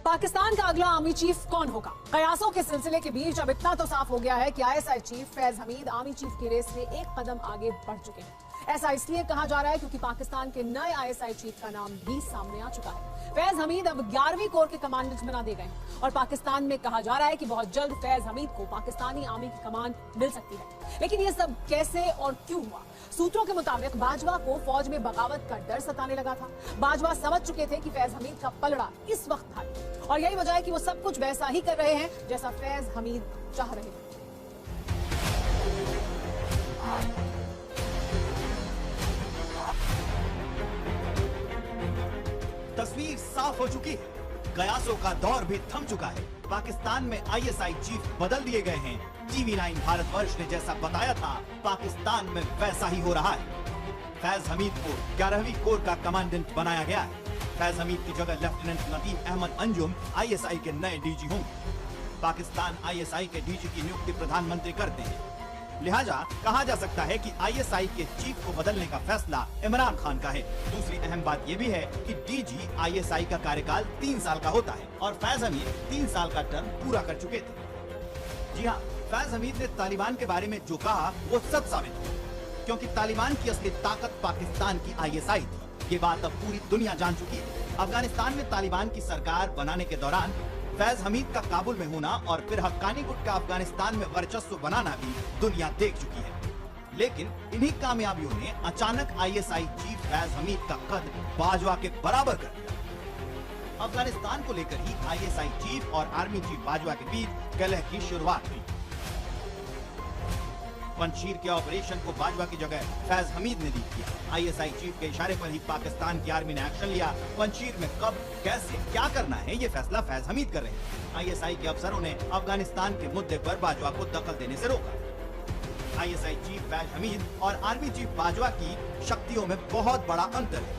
पाकिस्तान का अगला army chief कौन होगा? कयासों के सिलसिले के बीच अब इतना तो साफ हो गया है कि ISI chief Faiz Hamid army chief की रेस में एक कदम आगे बढ़ चुके हैं। ऐसा इसलिए कहा जा रहा है क्योंकि पाकिस्तान के नए आईएसआई चीफ का नाम भी सामने आ चुका है। फैज हमीद अब 11वीं कोर के कमांडेंट बना दिए गए हैं और पाकिस्तान में कहा जा रहा है कि बहुत जल्द फैज हमीद को पाकिस्तानी आर्मी की कमान मिल सकती है। लेकिन ये सब कैसे और क्यों हुआ? सूत्रों के मुताबिक बाजवा को फौज में बगावत का डर सताने लगा था। बाजवा समझ चुके थे कि फैज हमीद का पलड़ा इस वक्त भारी और यही वजह है कि वो सब कुछ वैसा ही कर रहे हैं जैसा फैज हमीद चाह रहे हैं। तस्वीर साफ हो चुकी है। कयासों का दौर भी थम चुका है। पाकिस्तान में आईएसआई चीफ बदल दिए गए हैं। टीवी9 भारतवर्ष ने जैसा बताया था, पाकिस्तान में वैसा ही हो रहा है। फैज हमीद को 11वीं कोर का कमांडेंट बनाया गया है। फैज हमीद की जगह लेफ्टिनेंट नदीम अहमद अंजुम आईएसआई के नए डीजी होंगे। पाकिस्तान आईएसआई के डीजी की नियुक्ति प्रधानमंत्री करते हैं। लिहाजा कहा जा सकता है कि आईएसआई के चीफ को बदलने का फैसला इमरान खान का है। दूसरी अहम बात यह भी है कि डीजी आईएसआई का कार्यकाल 3 साल का होता है और फैज हमीद 3 साल का टर्म पूरा कर चुके थे। जी हाँ, फैज हमीद ने तालिबान के बारे में जो कहा वो सच साबित हुआ, क्योंकि तालिबान की असली ताकत पाकिस्तान की आईएसआई थी। ये बात अब पूरी दुनिया जान चुकी है। अफगानिस्तान में तालिबान की सरकार बनाने के दौरान फैज हमीद का काबुल में होना और फिर हक्कानी गुट का अफगानिस्तान में वर्चस्व बनाना भी दुनिया देख चुकी है। लेकिन इन्हीं कामयाबियों ने अचानक आईएसआई चीफ फैज हमीद का कद बाजवा के बराबर कर दिया। अफगानिस्तान को लेकर ही आईएसआई चीफ और आर्मी चीफ बाजवा के बीच कलह की शुरुआत हुई। पंजशीर के ऑपरेशन को बाजवा की जगह फैज हमीद ने लीड किया। आईएसआई चीफ के इशारे पर ही पाकिस्तान की आर्मी ने एक्शन लिया। पंजशीर में कब, कैसे, क्या करना है, ये फैसला फैज हमीद कर रहे हैं। आईएसआई के अफसरों ने अफगानिस्तान के मुद्दे पर बाजवा को दखल देने से रोका। आईएसआई चीफ फैज हमीद और आर्मी चीफ बाजवा की शक्तियों में बहुत बड़ा अंतर है।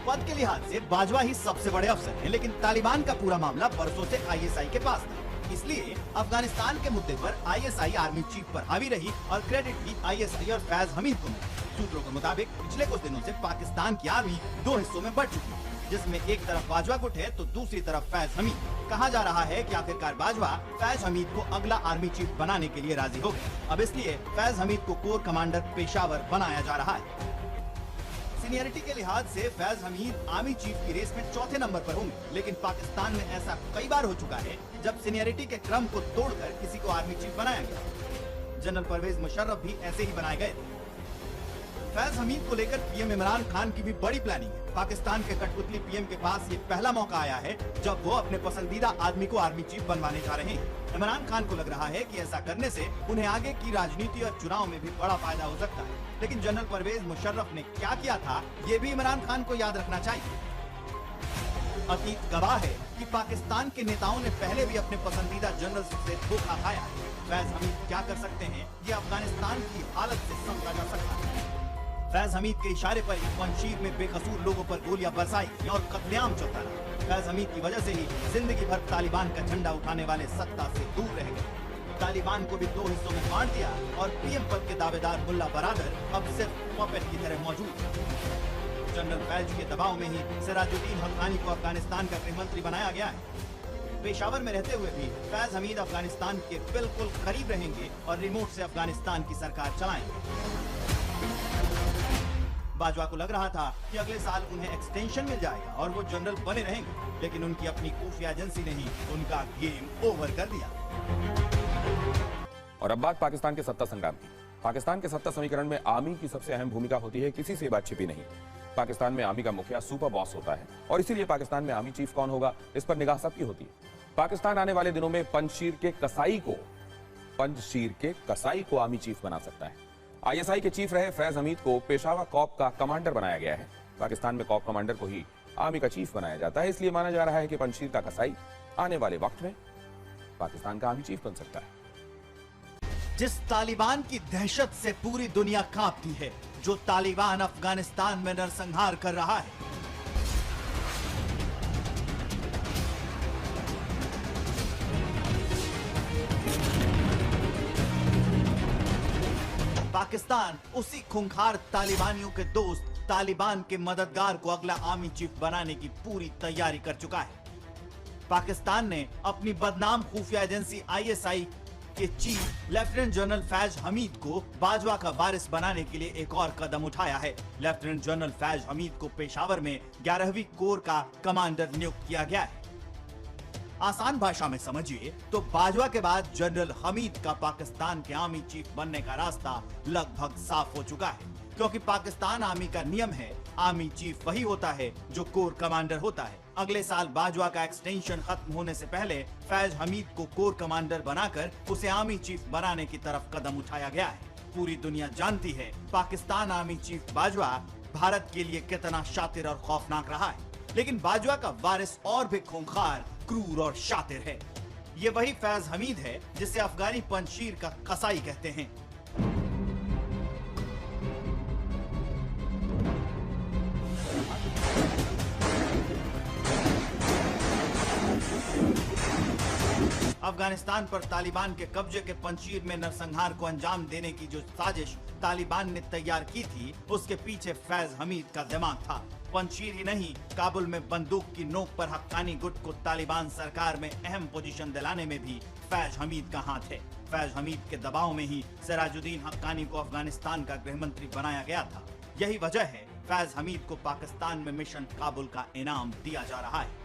पद के लिहाज से बाजवा ही सबसे बड़े अफसर हैं, लेकिन तालिबान का पूरा मामला बरसों से आईएसआई के पास था। इसलिए अफगानिस्तान के मुद्दे पर आईएसआई आर्मी चीफ पर हावी रही और क्रेडिट भी आईएसआई और फैज हमीद को मिला। सूत्रों के मुताबिक पिछले कुछ दिनों से पाकिस्तान की आर्मी 2 हिस्सों में बढ़ चुकी है, जिसमें एक तरफ बाजवा गुट है तो दूसरी तरफ फैज हमीद। कहा जा रहा है कि आखिरकार बाजवा फैज हमीद को अगला आर्मी चीफ बनाने के लिए राजी हो गए। अब इसलिए फैज हमीद को कोर कमांडर पेशावर बनाया जा रहा है। सीनियरिटी के लिहाज से फैज हमीद आर्मी चीफ की रेस में चौथे नंबर पर होंगे, लेकिन पाकिस्तान में ऐसा कई बार हो चुका है जब सीनियरिटी के क्रम को तोड़कर किसी को आर्मी चीफ बनाया गया। जनरल परवेज मुशर्रफ भी ऐसे ही बनाए गए थे। फैज हमीद को लेकर पीएम इमरान खान की भी बड़ी प्लानिंग है। पाकिस्तान के कठपुतली पीएम के पास ये पहला मौका आया है जब वो अपने पसंदीदा आदमी को आर्मी चीफ बनवाने जा रहे हैं। इमरान खान को लग रहा है कि ऐसा करने से उन्हें आगे की राजनीति और चुनाव में भी बड़ा फायदा हो सकता है। लेकिन जनरल परवेज मुशर्रफ ने क्या किया था, ये भी इमरान खान को याद रखना चाहिए। अतीत गवाह है कि पाकिस्तान के नेताओं ने पहले भी अपने पसंदीदा जनरल से धोखा खाया है। फैज हमीद क्या कर सकते हैं, ये अफगानिस्तान की हालत से समझा जा सकता है। फैज हमीद के इशारे पर ही पंजशीर में बेकसूर लोगों पर गोलियां बरसाई और कत्लेआम चलता रहा। फैज हमीद की वजह से ही जिंदगी भर तालिबान का झंडा उठाने वाले सत्ता से दूर रह गए। तालिबान को भी 2 हिस्सों में बांट दिया और पीएम पद के दावेदार मुल्ला बरादर अब सिर्फ पपेट की तरह मौजूद है। जनरल फैज के दबाव में ही सिराजुद्दीन हक्कानी को अफगानिस्तान का गृह मंत्री बनाया गया है। पेशावर में रहते हुए भी फैज हमीद अफगानिस्तान के बिल्कुल करीब रहेंगे और रिमोट से अफगानिस्तान की सरकार चलाएंगे। बाजवा को लग रहा था कि अगले साल उन्हें एक्सटेंशन मिल जाएगा और वो जनरल बने रहेंगे, लेकिन उनकी अपनी खुफिया एजेंसी ने ही उनका गेम ओवर कर दिया। और अब बात पाकिस्तान के सत्ता संग्राम की। पाकिस्तान के सत्ता समीकरण में आर्मी की सबसे अहम भूमिका होती है, किसी से बात छिपी नहीं। पाकिस्तान में आर्मी का मुखिया सुपर बॉस होता है और इसीलिए पाकिस्तान में आर्मी चीफ कौन होगा, इस पर निगाह सबकी होती है। पाकिस्तान आने वाले दिनों में पंजशीर के कसाई को आर्मी चीफ बना सकता है। आईएसआई के चीफ रहे फैज हमीद को पेशावर कॉप का कमांडर बनाया गया है। पाकिस्तान में कॉप कमांडर को ही आर्मी का चीफ बनाया जाता है, इसलिए माना जा रहा है कि पंजशीर का कसाई आने वाले वक्त में पाकिस्तान का आर्मी चीफ बन सकता है। जिस तालिबान की दहशत से पूरी दुनिया कांपती है, जो तालिबान अफगानिस्तान में नरसंहार कर रहा है, पाकिस्तान उसी खूंखार तालिबानियों के दोस्त तालिबान के मददगार को अगला आर्मी चीफ बनाने की पूरी तैयारी कर चुका है। पाकिस्तान ने अपनी बदनाम खुफिया एजेंसी आईएसआई के chief lieutenant general Faiz Hamid को बाजवा का वारिस बनाने के लिए एक और कदम उठाया है। लेफ्टिनेंट जनरल फैज हमीद को पेशावर में 11वीं कोर का कमांडर नियुक्त किया गया है। आसान भाषा में समझिए तो बाजवा के बाद जनरल हमीद का पाकिस्तान के आर्मी चीफ बनने का रास्ता लगभग साफ हो चुका है, क्योंकि पाकिस्तान आर्मी का नियम है आर्मी चीफ वही होता है जो कोर कमांडर होता है। अगले साल बाजवा का एक्सटेंशन खत्म होने से पहले फैज हमीद को कोर कमांडर बनाकर उसे आर्मी चीफ बनाने की तरफ कदम उठाया गया है। पूरी दुनिया जानती है पाकिस्तान आर्मी चीफ बाजवा भारत के लिए कितना शातिर और खौफनाक रहा है, लेकिन बाजवा का वारिस और भी खूंखार, क्रूर और शातिर है। ये वही फैज हमीद है जिसे अफगानी पंशीर का कसाई कहते हैं। अफगानिस्तान पर तालिबान के कब्जे के पंशीर में नरसंहार को अंजाम देने की जो साजिश तालिबान ने तैयार की थी, उसके पीछे फैज हमीद का दिमाग था। पंशीर ही नहीं, काबुल में बंदूक की नोक पर हक्कानी गुट को तालिबान सरकार में अहम पोजीशन दिलाने में भी फैज हमीद का हाथ है। फैज हमीद के दबाव में ही सिराजुद्दीन हक्कानी को अफगानिस्तान का गृह मंत्री बनाया गया था। यही वजह है फैज हमीद को पाकिस्तान में मिशन काबुल का इनाम दिया जा रहा है।